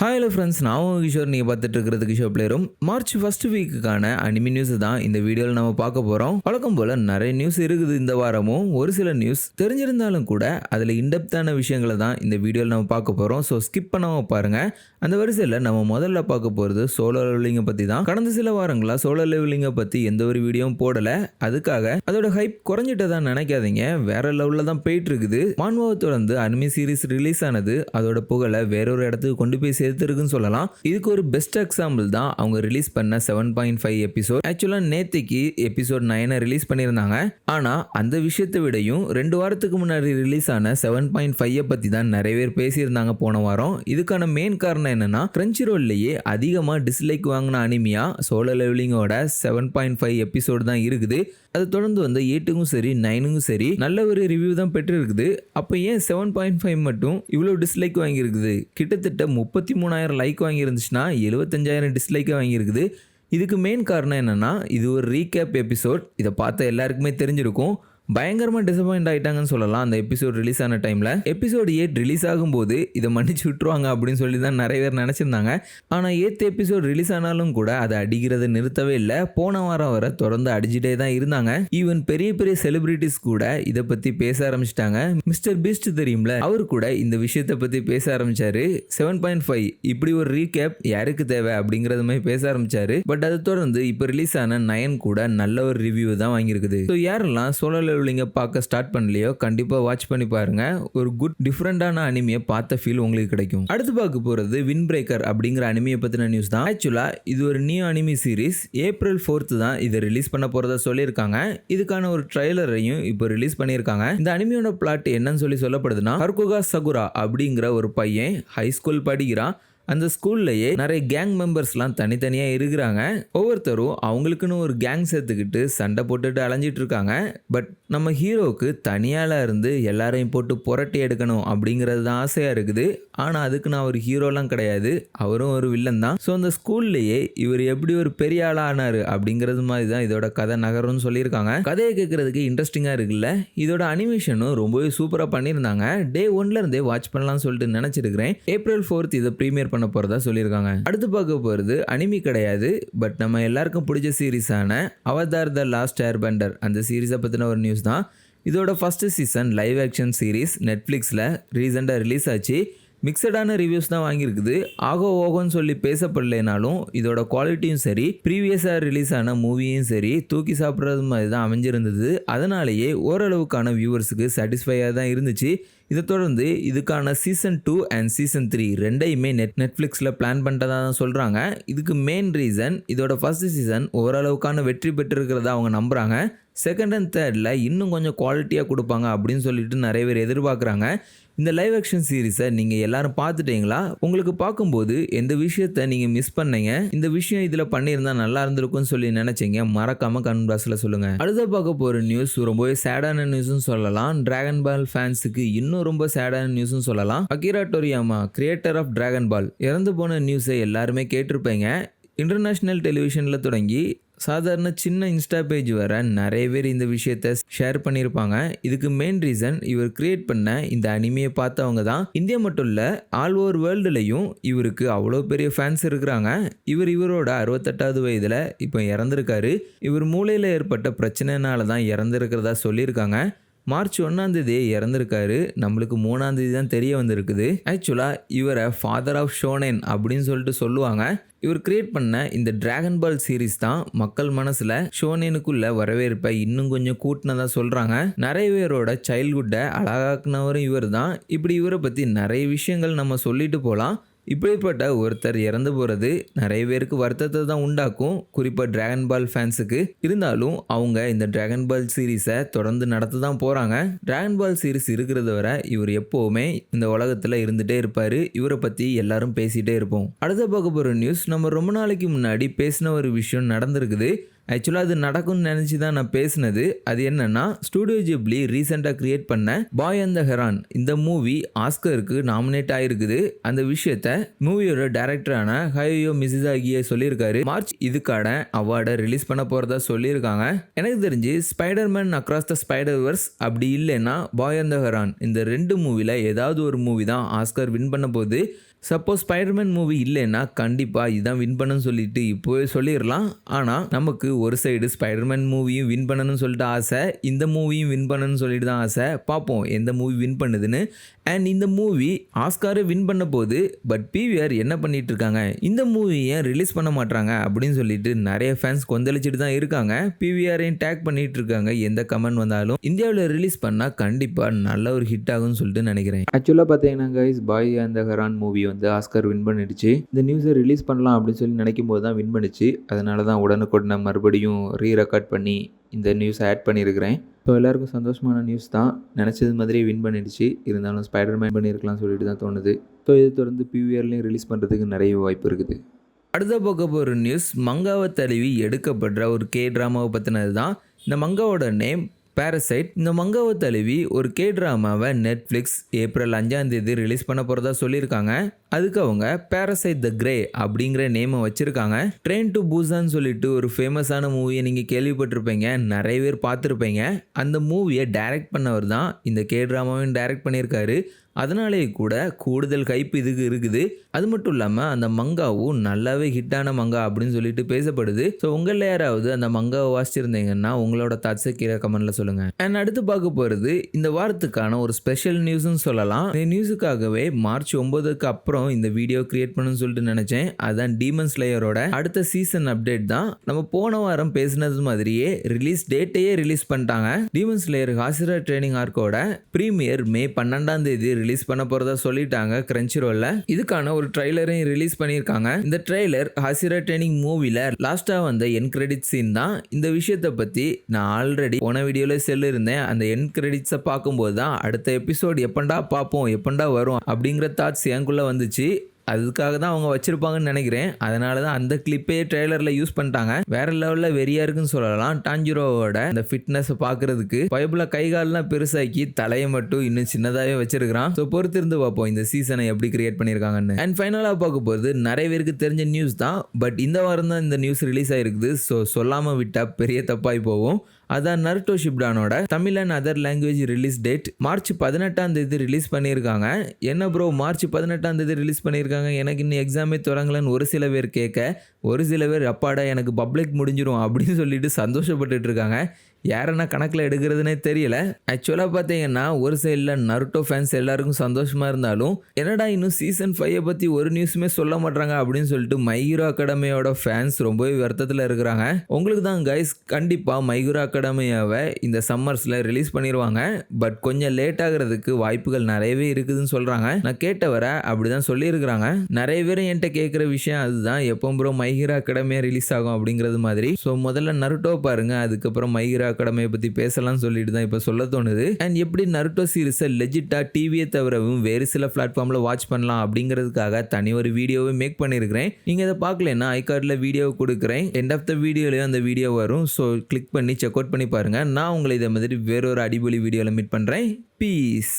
Hello friends, நான் உங்கள் கிஷோர். நீங்கள் பார்த்துட்டு இருக்கிறது கிஷோர் பிளேரும். மார்ச் ஃபர்ஸ்ட் வீக்குக்கான அனிமி நியூஸ் தான் இந்த வீடியோவில் நம்ம பார்க்க போகிறோம். வழக்கம் போல் நிறைய நியூஸ் இருக்குது இந்த வாரமும். ஒரு சில நியூஸ் தெரிஞ்சிருந்தாலும் கூட அதில் இன்டெப்த்தான விஷயங்களை தான் இந்த வீடியோவில் நம்ம பார்க்க போகிறோம். ஸோ ஸ்கிப் பண்ணாமல் பாருங்கள். அந்த வரிசையில் நம்ம முதல்ல பார்க்க போகிறது சோலோ லெவலிங்கை பற்றி தான். கடந்த சில வாரங்களாக சோலோ லெவலிங்கை பற்றி எந்த ஒரு வீடியோவும் போடலை. அதுக்காக அதோட ஹைப் குறைஞ்சிட்டு தான் நினைக்காதீங்க. வேற லெவலில் தான் போயிட்டு இருக்குது. மான்வாவை தொடர்ந்து அனிமி சீரிஸ் ரிலீஸ் ஆனது அதோட புகழை வேறொரு இடத்துக்கு கொண்டு போய் சேர்த்துருக்குன்னு சொல்லலாம். இதுக்கு ஒரு பெஸ்ட் எக்ஸாம்பிள் தான் அவங்க ரிலீஸ் பண்ண 7.5 எபிசோட். ஆக்சுவலா நேத்திக்கு எபிசோட் 9 ரிலீஸ் பண்ணியிருந்தாங்க. ஆனா அந்த விஷயத்தை விடையும் 2 வாரத்துக்கு முன்னாடி ரிலீஸ் ஆன 7.5 பத்தி தான் நிறைய பேர் பேசியிருந்தாங்க போன வாரம். இதுக்கான மெயின் காரணம் என்னன்னா, கிரன்ச்சி ரோல்லையே அதிகமா டிஸ்லைக் வாங்கின அனிமியா சோலோ லெவலிங்கோட 7.5 எபிசோடு தான் இருக்குது. அது தொடர்ந்து வந்து 8க்கும் சரி 9க்கும் சரி நல்ல ஒரு ரிவ்யூ தான் பெற்றிருக்குது. அப்போ ஏன் 7.5 மட்டும் இவ்வளோ டிஸ்லைக் வாங்கியிருக்குது? கிட்டத்தட்ட 33,000 லைக் வாங்கியிருந்துச்சுன்னா 75,000 டிஸ்லைக்கை வாங்கியிருக்குது. இதுக்கு மெயின் காரணம் என்னன்னா, இது ஒரு ரீகேப் எபிசோட். இதை பார்த்த எல்லாருக்குமே தெரிஞ்சிருக்கும். பயங்கரமாக டிசப்பாயிண்ட் ஆகிட்டாங்கன்னு சொல்லலாம். அந்த எபிசோட் ரிலீஸ் ஆன டைமில் எபிசோடு 8 ரிலீஸ் ஆகும்போது இதை மன்னிச்சு விட்டுருவாங்க அப்படின்னு சொல்லி தான் நிறைய பேர் நினச்சிருந்தாங்க. ஆனால் 8th எபிசோட் ரிலீஸ் ஆனாலும் கூட அதை அடிக்கிறத நிறுத்தவே இல்லை. போன வாரம் வர தொடர்ந்து அடிச்சுட்டே தான் இருந்தாங்க. ஈவன் பெரிய பெரிய செலிபிரிட்டிஸ் கூட இதை பற்றி பேச ஆரம்பிச்சிட்டாங்க. மிஸ்டர் பீஸ்ட் தெரியும்ல, அவர் கூட இந்த விஷயத்தை பற்றி பேச ஆரம்பிச்சாரு. 7.5 இப்படி ஒரு ரீகேப் யாருக்கு தேவை அப்படிங்கிறது மாதிரி பேச ஆரம்பிச்சாரு. பட் அதை தொடர்ந்து இப்போ ரிலீஸ் ஆன 9 கூட நல்ல ஒரு ரிவ்யூ தான் வாங்கியிருக்குது. ஸோ யாரெல்லாம் சோலோ லெவலிங்க பார்க்க ஸ்டார்ட் பண்ணலையோ கண்டிப்பா வாட்ச் பண்ணி பாருங்க. ஒரு குட் டிஃப்ரெண்டான அனிமியை பார்த்த ஃபீல் உங்களுக்கு கிடைக்கும். அடுத்து பார்க்க போறது வின் பிரேக்கர் அப்படிங்கிற அனிமியை பத்தின நியூஸ் தான். ஆக்சுவலா இது ஒரு new anime series. April 4th தான் இதை ரிலீஸ் பண்ண போறதா சொல்லியிருக்காங்க. இதுக்கான ஒரு ட்ரைலரையும் இப்போ ரிலீஸ் பண்ணியிருக்காங்க. இந்த அனிமியோட பிளாட் என்னன்னு சொல்லப்படுதுன்னா, ஹர்குகா சகுரா அப்படிங்கிற ஒரு பையன் ஹை ஸ்கூல் படிக்கிறான். அந்த ஸ்கூல்லையே நிறைய கேங் மெம்பர்ஸ்லாம் தனித்தனியாக இருக்கிறாங்க. ஒவ்வொருத்தரும் அவங்களுக்குன்னு ஒரு கேங் சேர்த்துக்கிட்டு சண்டை போட்டுட்டு அலைஞ்சிட்டு இருக்காங்க. பட் நம்ம ஹீரோவுக்கு தனியால இருந்து எல்லாரையும் போட்டு புரட்டி எடுக்கணும் அப்படிங்கிறது தான் ஆசையாக இருக்குது. ஆனால் அதுக்கு நான் ஒரு ஹீரோலாம் கிடையாது, அவரும் ஒரு வில்லன் தான். ஸோ அந்த ஸ்கூல்லையே இவர் எப்படி ஒரு பெரிய ஆளாக ஆனார் அப்படிங்கிறது மாதிரி தான் இதோட கதை நகரும்னு சொல்லியிருக்காங்க. கதையை கேட்கறதுக்கு இன்ட்ரெஸ்டிங்காக இருக்குல்ல. இதோட அனிமேஷனும் ரொம்பவே சூப்பராக பண்ணியிருந்தாங்க. Day 1ல இருந்தே வாட்ச் பண்ணலாம்னு சொல்லிட்டு நினச்சிருக்கிறேன். April 4th இதை ப்ரீமியர் பண்ண போறதா சொல்லியிருக்காங்க. அடுத்து பார்க்க போறது அனிமி கிடையாது, பட் நம்ம எல்லாருக்கும் பிடிச்ச சீரிஸான அவதார் த லாஸ்ட் ஏர்பெண்டர் அந்த சீரிஸை பத்தின ஒரு நியூஸ் தான். இதோட first season live action series நெட்ஃப்ளிக்ஸில் ரீசெண்டாக ரிலீஸ் ஆச்சு. மிக்சடான ரிவ்யூஸ் தான் வாங்கியிருக்குது. ஓகோன்னு சொல்லி பேசப்படலைனாலும் இதோட குவாலிட்டியும் சரி, ப்ரீவியஸாக ரிலீஸ் ஆன மூவியும் சரி தூக்கி சாப்பிட்றது மாதிரி தான் அமைஞ்சிருந்தது. அதனாலேயே ஓரளவுக்கான வியூவர்ஸுக்கு சாட்டிஸ்ஃபையாக தான் இருந்துச்சு. இதை தொடர்ந்து இதுக்கான சீசன் 2 அண்ட் சீசன் 3 ரெண்டையுமே நெட்ஃப்ளிக்ஸில் பிளான் பண்ணிட்டதா தான் சொல்கிறாங்க. இதுக்கு மெயின் ரீசன் இதோட ஃபர்ஸ்ட் சீசன் ஓரளவுக்கான வெற்றி பெற்றிருக்கிறதா அவங்க நம்புகிறாங்க. செகண்ட் அண்ட் தேர்டில் இன்னும் கொஞ்சம் குவாலிட்டியாக கொடுப்பாங்க அப்படின்னு சொல்லிட்டு நிறைய பேர் எதிர்பார்க்குறாங்க. இந்த லைவ் ஆக்ஷன் சீரிஸை நீங்கள் எல்லாரும் பார்த்துட்டீங்களா? உங்களுக்கு பார்க்கும்போது எந்த விஷயத்தை நீங்கள் மிஸ் பண்ணீங்க, இந்த விஷயம் இதில் பண்ணியிருந்தால் நல்லா இருந்திருக்கும்னு சொல்லி நினச்சிங்க, மறக்காமல் கமெண்ட் பாக்ஸில் சொல்லுங்கள். அடுத்த பார்க்க போகிற நியூஸ் ரொம்பவே சேடான நியூஸ்னு சொல்லலாம். டிராகன் பால் ஃபேன்ஸுக்கு இன்னும் ரொம்ப சேடான நியூஸ்னு சொல்லலாம். அகிரா டோரியாமா, கிரியேட்டர் ஆஃப் டிராகன் பால், இறந்து போன நியூஸை எல்லாருமே கேட்டிருப்பீங்க. இன்டர்நேஷ்னல் டெலிவிஷனில் தொடங்கி சாதாரண சின்ன இன்ஸ்டா பேஜ் வர நிறைய பேர் இந்த விஷயத்த ஷேர் பண்ணியிருப்பாங்க. இதுக்கு மெயின் ரீசன் இவர் கிரியேட் பண்ண இந்த அனிமையை பார்த்தவங்க தான். இந்தியா மட்டும் இல்லை, ஆல் ஓவர் வேர்ல்டுலையும் இவருக்கு அவ்வளோ பெரிய ஃபேன்ஸ் இருக்கிறாங்க. இவரோட 68வது வயதில் இப்போ இறந்துருக்காரு. இவர் மூளையில் ஏற்பட்ட பிரச்சனைனால தான் இறந்துருக்கிறதா சொல்லியிருக்காங்க. மார்ச் 1 இறந்துருக்காரு. நம்மளுக்கு 3 தான் தெரிய வந்திருக்குது. ஆக்சுவலாக இவரை ஃபாதர் ஆஃப் ஷோனென் அப்படின்னு சொல்லிட்டு சொல்லுவாங்க. இவர் கிரியேட் பண்ண இந்த டிராகன் பால் சீரிஸ் தான் மக்கள் மனசில் ஷோனேனுக்குள்ள வரவேற்பை இன்னும் கொஞ்சம் கூட்டினதா சொல்கிறாங்க. நிறைய பேரோட சைல்ட்ஹுட்டை அழகாக்குனவரும் இவர் தான். இப்படி இவரை பற்றி நிறைய விஷயங்கள் நம்ம சொல்லிட்டு போகலாம். இப்படிப்பட்ட ஒருத்தர் இறந்து போகிறது நிறைய பேருக்கு வருத்தத்தை தான் உண்டாக்கும், குறிப்பாக டிராகன் பால் ஃபேன்ஸுக்கு. இருந்தாலும் அவங்க இந்த டிராகன் பால் சீரீஸை தொடர்ந்து நடத்த தான் போகிறாங்க. டிராகன் பால் சீரீஸ் இருக்கிறத வரை இவர் எப்போவுமே இந்த உலகத்தில் இருந்துகிட்டே இருப்பார். இவரை பற்றி எல்லாரும் பேசிகிட்டே இருப்போம். அடுத்த பார்க்க போகிற நியூஸ், நம்ம ரொம்ப நாளைக்கு முன்னாடி பேசின ஒரு விஷயம் நடந்திருக்குது. ஆக்சுவலாக அது நடக்கும்னு நினச்சி தான் நான் பேசினது. அது என்னன்னா, ஸ்டூடியோ ஜிப்லி ரீசெண்டாக கிரியேட் பண்ண பாய் அண்ட் த ஹெரான் இந்த மூவி ஆஸ்கருக்கு நாமினேட் ஆயிருக்குது. அந்த விஷயத்த மூவியோட டைரக்டரான ஹயோயோ மிசிசாகியே சொல்லியிருக்காரு. மார்ச் இதுக்கான அவார்டை ரிலீஸ் பண்ண போகிறதா சொல்லியிருக்காங்க. எனக்கு தெரிஞ்சு ஸ்பைடர்மேன் அக்ராஸ் த ஸ்பைடர்வர்ஸ் அப்படி இல்லைன்னா பாய் அண்ட் த ஹெரான் இந்த 2 மூவியில் ஏதாவது ஒரு மூவி தான் ஆஸ்கர் வின் பண்ண போகுது. சப்போஸ் ஸ்பைடர்மேன் மூவி இல்லைன்னா கண்டிப்பாக இதான் வின் பண்ணணும்னு சொல்லிட்டு இப்போவே சொல்லிடலாம். ஆனால் நமக்கு ஒரு சைடு ஸ்பைடர்மேன் மூவியும் வின் பண்ணணும்னு சொல்லிட்டு ஆசை, இந்த மூவியும் வின் பண்ணணும்னு சொல்லிட்டு தான் ஆசை. பார்ப்போம் எந்த மூவி வின் பண்ணுதுன்னு. அண்ட் இந்த மூவி ஆஸ்காரை வின் பண்ண போது, பட் பிவிஆர் என்ன பண்ணிட்டு இருக்காங்க, இந்த மூவி ஏன் ரிலீஸ் பண்ண மாட்டாங்க அப்படின்னு சொல்லிட்டு நிறைய ஃபேன்ஸ் கொந்தளிச்சுட்டு தான் இருக்காங்க. பிவிஆரையும் டேக் பண்ணிட்டு இருக்காங்க. எந்த கமெண்ட் வந்தாலும் இந்தியாவில் ரிலீஸ் பண்ணால் கண்டிப்பாக நல்ல ஒரு ஹிட் ஆகும்னு சொல்லிட்டு நினைக்கிறேன். ஆக்சுவலாக பார்த்தீங்கன்னா guys, boy and the heron movie வந்து ஆஸ்கார் வின் பண்ணிடுச்சு. இந்த நியூஸை ரிலீஸ் பண்ணலாம் அப்படின்னு சொல்லி நினைக்கும் போது தான் வின் பண்ணிச்சு. அதனால தான் உடனுக்குடனே மறுபடியும் ரெக்கார்ட் பண்ணி இந்த நியூஸை ஆட் பண்ணியிருக்கிறேன். ஸோ எல்லாருக்கும் சந்தோஷமான நியூஸ் தான். நினச்சது மாதிரியே வின் பண்ணிடுச்சு. இருந்தாலும் ஸ்பைடர்மேன் பண்ணியிருக்கலாம் சொல்லிட்டு தான் தோணுது. ஸோ இது தொடர்ந்து பிவிஆர்லையும் ரிலீஸ் பண்ணுறதுக்கு நிறைய வாய்ப்பு இருக்குது. அடுத்த பக்கம் போகிற நியூஸ், மங்காவை தழுவி எடுக்கப்படுற ஒரு ட்ராமாவை பற்றினது தான். இந்த மங்காவோட நேம் பேரசைட். இந்த மங்காவை தழுவி ஒரு ட்ராமாவை நெட்ஃப்ளிக்ஸ் ஏப்ரல் 5ஆம் தேதி ரிலீஸ் பண்ண போகிறதா சொல்லியிருக்காங்க. அதுக்கு அவங்க பேரசைட் த கிரே அப்படிங்கிற நேமை வச்சுருக்காங்க. ட்ரெயின் டு பூசான்னு சொல்லிட்டு ஒரு ஃபேமஸான மூவியை நீங்கள் கேள்விப்பட்டிருப்பீங்க, நிறைய பேர் பார்த்துருப்பீங்க. அந்த மூவியை டைரக்ட் பண்ணவர் தான் இந்த ட்ராமாவையும் டைரக்ட் பண்ணியிருக்காரு. அதனாலேயே கூட கூடுதல் ஹைப் இதுக்கு இருக்குது. அது மட்டும் இல்லாமல் அந்த மங்காவும் நல்லாவே ஹிட்டான மங்கா அப்படின்னு சொல்லிட்டு பேசப்படுது. ஸோ உங்களில் யாராவது அந்த மங்காவை வாசிச்சிருந்தீங்கன்னா உங்களோட தாட்ஸை கீழே கமெண்ட்டில் சொல்லுங்கள். அண்ட் அடுத்து பார்க்க போகிறது இந்த வாரத்துக்கான ஒரு ஸ்பெஷல் நியூஸ்ன்னு சொல்லலாம். இந்த நியூஸுக்காகவே மார்ச் 9க்கு அப்புறம் இந்த வீடியோ கிரியேட் பண்ணணும்னு சொல்லிட்டு நினச்சேன். அதுதான் டீமன் ஸ்லேயரோட அடுத்த சீசன் அப்டேட் தான். நம்ம போன வாரம் பேசினது மாதிரியே ரிலீஸ் டேட்டையே ரிலீஸ் பண்ணிட்டாங்க. டீமன் ஸ்லேயர் ஹாசிரா ட்ரைனிங் ஆர்க்கோட ப்ரீமியர் மே 12ஆம் தேதி ரிலீஸ் பண்ண போறதா சொல்லிட்டாங்க கிரன்ச்சிரோல்ல. இதுக்கான ஒரு ட்ரைலரையும் ரிலீஸ் பண்ணியிருக்காங்க. இந்த ட்ரைலர் ஹாசிரா ட்ரைனிங் மூவில லாஸ்டா வந்த என் கிரெடிட் சீன் தான். இந்த விஷயத்தை பத்தி நான் ஆல்ரெடி போன வீடியோல சொல்லியிருந்தேன். அந்த என் கிரெடிட்ஸை பார்க்கும்போது தான் அடுத்த எபிசோட் எப்பண்டா பார்ப்போம், எப்பண்டா வரும் அப்படிங்கிற தாட்ஸ் எனக்குள்ள வந்துச்சு. அதுக்காக தான் அவங்க வச்சிருப்பாங்கன்னு நினைக்கிறேன். அதனால தான் அந்த கிளிப்பே ட்ரெய்லரில் யூஸ் பண்ணிட்டாங்க. வேற லெவலில் வெறியா இருக்குன்னு சொல்லலாம். டான்ஜிரோவோட அந்த ஃபிட்னஸை பார்க்கறதுக்கு பயபுல கைகாலெலாம் பெருசாக்கி தலையை மட்டும் இன்னும் சின்னதாகவே வச்சிருக்கிறான். ஸோ பொறுத்திருந்து பார்ப்போம் இந்த சீசனை எப்படி கிரியேட் பண்ணியிருக்காங்கன்னு. அண்ட் ஃபைனலாக பார்க்க போகிறது நிறைய பேருக்கு தெரிஞ்ச நியூஸ் தான். பட் இந்த வாரம் தான் இந்த நியூஸ் ரிலீஸ் ஆயிருக்குது. ஸோ சொல்லாமல் விட்டால் பெரிய தப்பாகி போகும். அதான் நருட்டோ ஷிப்டானோட Tamil and other language release date March 18ஆம் தேதி ரிலீஸ் பண்ணியிருக்காங்க. என்ன ப்ரோ மார்ச் 18ஆம் தேதி ரிலீஸ் பண்ணியிருக்காங்க, எனக்கு இன்னும் எக்ஸாமே தொடங்கலன்னு ஒரு சில பேர் கேட்க, ஒரு சில பேர் அப்பாடா எனக்கு பப்ளிக் முடிஞ்சிடும் அப்படின்னு சொல்லிட்டு சந்தோஷப்பட்டுட்டு இருக்காங்க. யாரென்னா கணக்கில் எடுக்கிறதுனே தெரியல. ஆக்சுவலாக பார்த்தீங்கன்னா ஒரு சைடில் நருட்டோ ஃபேன்ஸ் எல்லாருக்கும் சந்தோஷமாக இருந்தாலும், என்னடா இன்னும் சீசன் 5 பற்றி ஒரு நியூஸுமே சொல்ல மாட்டாங்க அப்படின்னு சொல்லிட்டு மை ஹீரோ அகாடமியோட ஃபேன்ஸ் ரொம்பவே வருத்தத்தில் இருக்கிறாங்க. உங்களுக்கு தான் கைஸ், கண்டிப்பாக மை ஹீரோ அகாடமியாவை இந்த சம்மர்ஸில் ரிலீஸ் பண்ணிடுவாங்க. பட் கொஞ்சம் லேட் ஆகிறதுக்கு வாய்ப்புகள் நிறையவே இருக்குதுன்னு சொல்கிறாங்க. நான் கேட்டவரை அப்படி தான் சொல்லியிருக்கிறாங்க. நிறைய பேர் என்கிட்ட கேட்குற விஷயம் அதுதான், எப்போ ப்ரோ மை ஹீரோ அகாடமியாக ரிலீஸ் ஆகும் அப்படிங்கிறது மாதிரி. ஸோ முதல்ல நருட்டோ பாருங்கள், அதுக்கப்புறம் மை ஹீரோ அகாடமியை பற்றி பேசலாம்னு சொல்லிட்டு தான் இப்போ சொல்ல தோணுது. அண்ட் எப்படி நருட்டோ சீரிஸை லெஜிட்டாக டிவியை தவிரவும் வேறு சில பிளாட்ஃபார்மில் வாட்ச் பண்ணலாம் அப்படிங்கிறதுக்காக தனி ஒரு வீடியோவை மேக் பண்ணியிருக்கிறேன். நீங்கள் இதை பார்க்கலன்னா ஐகார்டில் வீடியோ கொடுக்குறேன். எண்ட் ஆஃப் த வீடியோலையும் அந்த வீடியோ வரும். ஸோ கிளிக் பண்ணி செக் அவுட் பண்ணி பாருங்கள். நான் உங்களை இதை மாதிரி வேறொரு அடிப்பொலி வீடியோவில் மீட் பண்ணுறேன். பீஸ்.